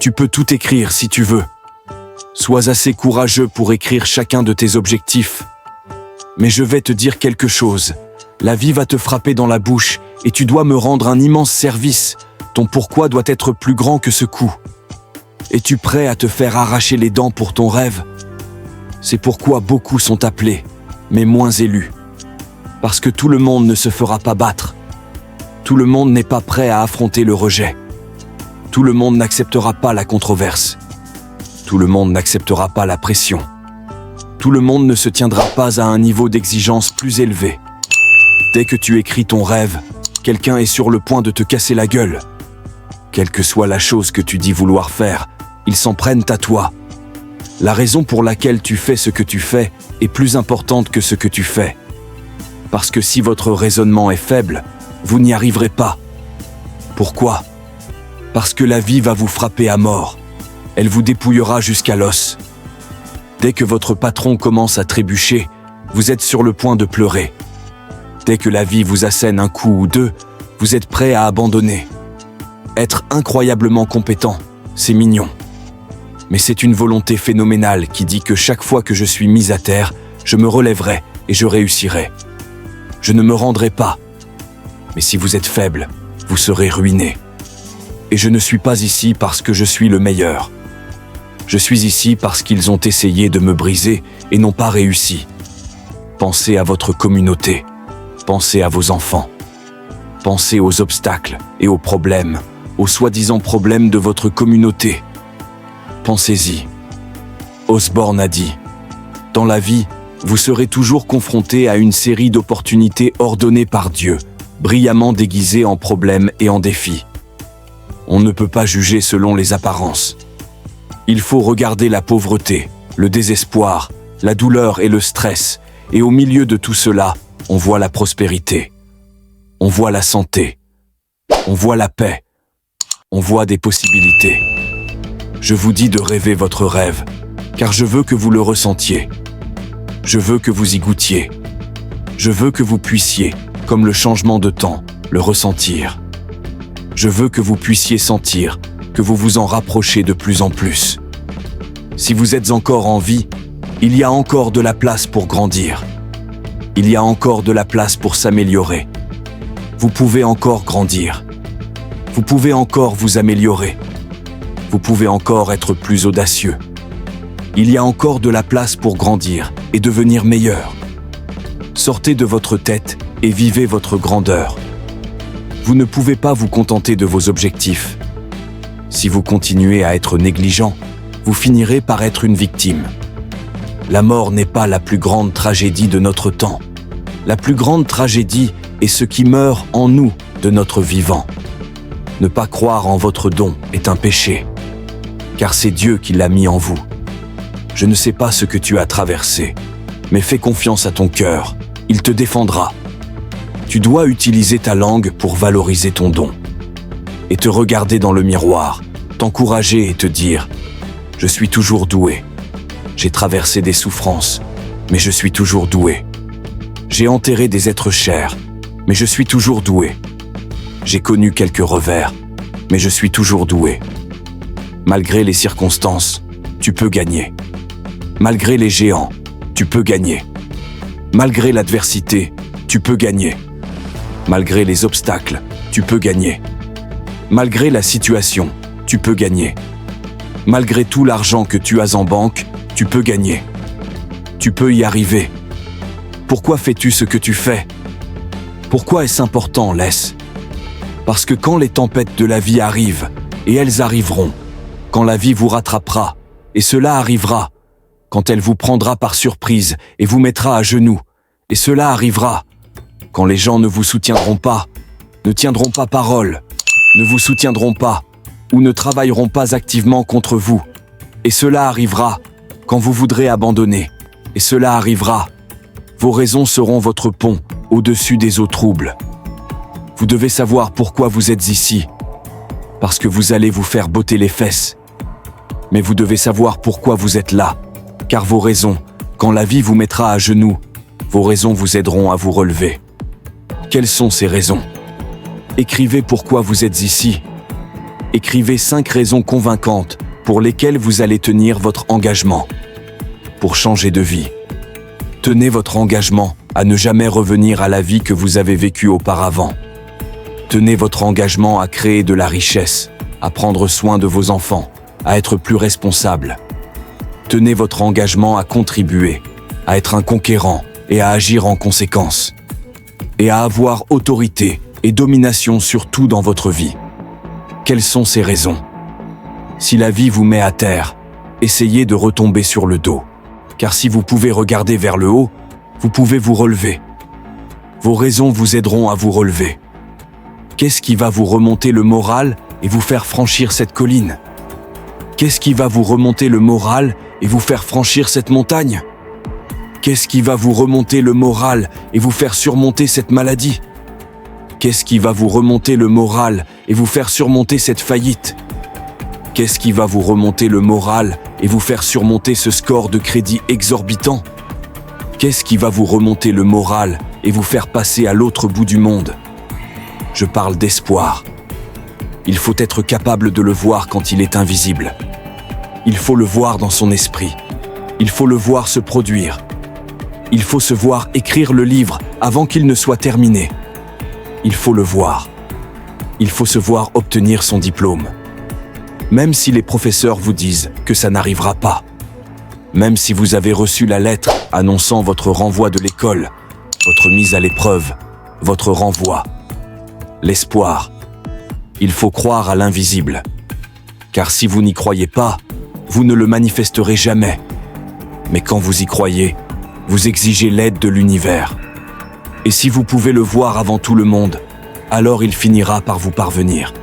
Tu peux tout écrire si tu veux. Sois assez courageux pour écrire chacun de tes objectifs. Mais je vais te dire quelque chose. La vie va te frapper dans la bouche et tu dois me rendre un immense service. Ton pourquoi doit être plus grand que ce coup. Es-tu prêt à te faire arracher les dents pour ton rêve? C'est pourquoi beaucoup sont appelés, mais moins élus. Parce que tout le monde ne se fera pas battre. Tout le monde n'est pas prêt à affronter le rejet. Tout le monde n'acceptera pas la controverse. Tout le monde n'acceptera pas la pression. Tout le monde ne se tiendra pas à un niveau d'exigence plus élevé. Dès que tu écris ton rêve, quelqu'un est sur le point de te casser la gueule. Quelle que soit la chose que tu dis vouloir faire, ils s'en prennent à toi. La raison pour laquelle tu fais ce que tu fais est plus importante que ce que tu fais. Parce que si votre raisonnement est faible, vous n'y arriverez pas. Pourquoi? Parce que la vie va vous frapper à mort. Elle vous dépouillera jusqu'à l'os. Dès que votre patron commence à trébucher, vous êtes sur le point de pleurer. Dès que la vie vous assène un coup ou deux, vous êtes prêt à abandonner. Être incroyablement compétent, c'est mignon. Mais c'est une volonté phénoménale qui dit que chaque fois que je suis mis à terre, je me relèverai et je réussirai. Je ne me rendrai pas. Mais si vous êtes faible, vous serez ruiné. Et je ne suis pas ici parce que je suis le meilleur. Je suis ici parce qu'ils ont essayé de me briser et n'ont pas réussi. Pensez à votre communauté. Pensez à vos enfants. Pensez aux obstacles et aux problèmes, aux soi-disant problèmes de votre communauté. Pensez-y. Osborne a dit, « Dans la vie, vous serez toujours confronté à une série d'opportunités ordonnées par Dieu, brillamment déguisées en problèmes et en défis. On ne peut pas juger selon les apparences. Il faut regarder la pauvreté, le désespoir, la douleur et le stress, et au milieu de tout cela, on voit la prospérité. On voit la santé. On voit la paix. On voit des possibilités. Je vous dis de rêver votre rêve, car je veux que vous le ressentiez. Je veux que vous y goûtiez. Je veux que vous puissiez, comme le changement de temps, le ressentir. Je veux que vous puissiez sentir que vous vous en rapprochez de plus en plus. Si vous êtes encore en vie, il y a encore de la place pour grandir. Il y a encore de la place pour s'améliorer. Vous pouvez encore grandir. Vous pouvez encore vous améliorer. Vous pouvez encore être plus audacieux. Il y a encore de la place pour grandir et devenir meilleur. Sortez de votre tête et vivez votre grandeur. Vous ne pouvez pas vous contenter de vos objectifs. Si vous continuez à être négligent, vous finirez par être une victime. La mort n'est pas la plus grande tragédie de notre temps. La plus grande tragédie est ce qui meurt en nous de notre vivant. Ne pas croire en votre don est un péché, car c'est Dieu qui l'a mis en vous. Je ne sais pas ce que tu as traversé, mais fais confiance à ton cœur, il te défendra. Tu dois utiliser ta langue pour valoriser ton don. Et te regarder dans le miroir, t'encourager et te dire « Je suis toujours doué. J'ai traversé des souffrances, mais je suis toujours doué. J'ai enterré des êtres chers, mais je suis toujours doué. J'ai connu quelques revers, mais je suis toujours doué. Malgré les circonstances, tu peux gagner. Malgré les géants, tu peux gagner. Malgré l'adversité, tu peux gagner. Malgré les obstacles, tu peux gagner. Malgré la situation, tu peux gagner. Malgré tout l'argent que tu as en banque, tu peux gagner. Tu peux y arriver. Pourquoi fais-tu ce que tu fais? Pourquoi est-ce important, laisse? Parce que quand les tempêtes de la vie arrivent, et elles arriveront, quand la vie vous rattrapera, et cela arrivera, quand elle vous prendra par surprise et vous mettra à genoux, et cela arrivera, quand les gens ne vous soutiendront pas, ne tiendront pas parole, ne vous soutiendront pas, ou ne travailleront pas activement contre vous, et cela arrivera, quand vous voudrez abandonner, et cela arrivera, vos raisons seront votre pont au-dessus des eaux troubles. Vous devez savoir pourquoi vous êtes ici, parce que vous allez vous faire botter les fesses. Mais vous devez savoir pourquoi vous êtes là, car vos raisons, quand la vie vous mettra à genoux, vos raisons vous aideront à vous relever. Quelles sont ces raisons? Écrivez pourquoi vous êtes ici. Écrivez 5 raisons convaincantes pour lesquelles vous allez tenir votre engagement. Pour changer de vie. Tenez votre engagement à ne jamais revenir à la vie que vous avez vécue auparavant. Tenez votre engagement à créer de la richesse, à prendre soin de vos enfants, à être plus responsable. Tenez votre engagement à contribuer, à être un conquérant et à agir en conséquence. Et à avoir autorité et domination sur tout dans votre vie. Quelles sont ces raisons? Si la vie vous met à terre, essayez de retomber sur le dos. Car si vous pouvez regarder vers le haut, vous pouvez vous relever. Vos raisons vous aideront à vous relever. Qu'est-ce qui va vous remonter le moral et vous faire franchir cette colline? Qu'est-ce qui va vous remonter le moral et vous faire franchir cette montagne? Qu'est-ce qui va vous remonter le moral et vous faire surmonter cette maladie? Qu'est-ce qui va vous remonter le moral et vous faire surmonter cette faillite? Qu'est-ce qui va vous remonter le moral et vous faire surmonter ce score de crédit exorbitant? Qu'est-ce qui va vous remonter le moral et vous faire passer à l'autre bout du monde? Je parle d'espoir. Il faut être capable de le voir quand il est invisible. Il faut le voir dans son esprit. Il faut le voir se produire. Il faut se voir écrire le livre avant qu'il ne soit terminé. Il faut le voir. Il faut se voir obtenir son diplôme. Même si les professeurs vous disent que ça n'arrivera pas. Même si vous avez reçu la lettre annonçant votre renvoi de l'école, votre mise à l'épreuve, votre renvoi. L'espoir. Il faut croire à l'invisible. Car si vous n'y croyez pas, vous ne le manifesterez jamais. Mais quand vous y croyez, vous exigez l'aide de l'univers. Et si vous pouvez le voir avant tout le monde, alors il finira par vous parvenir.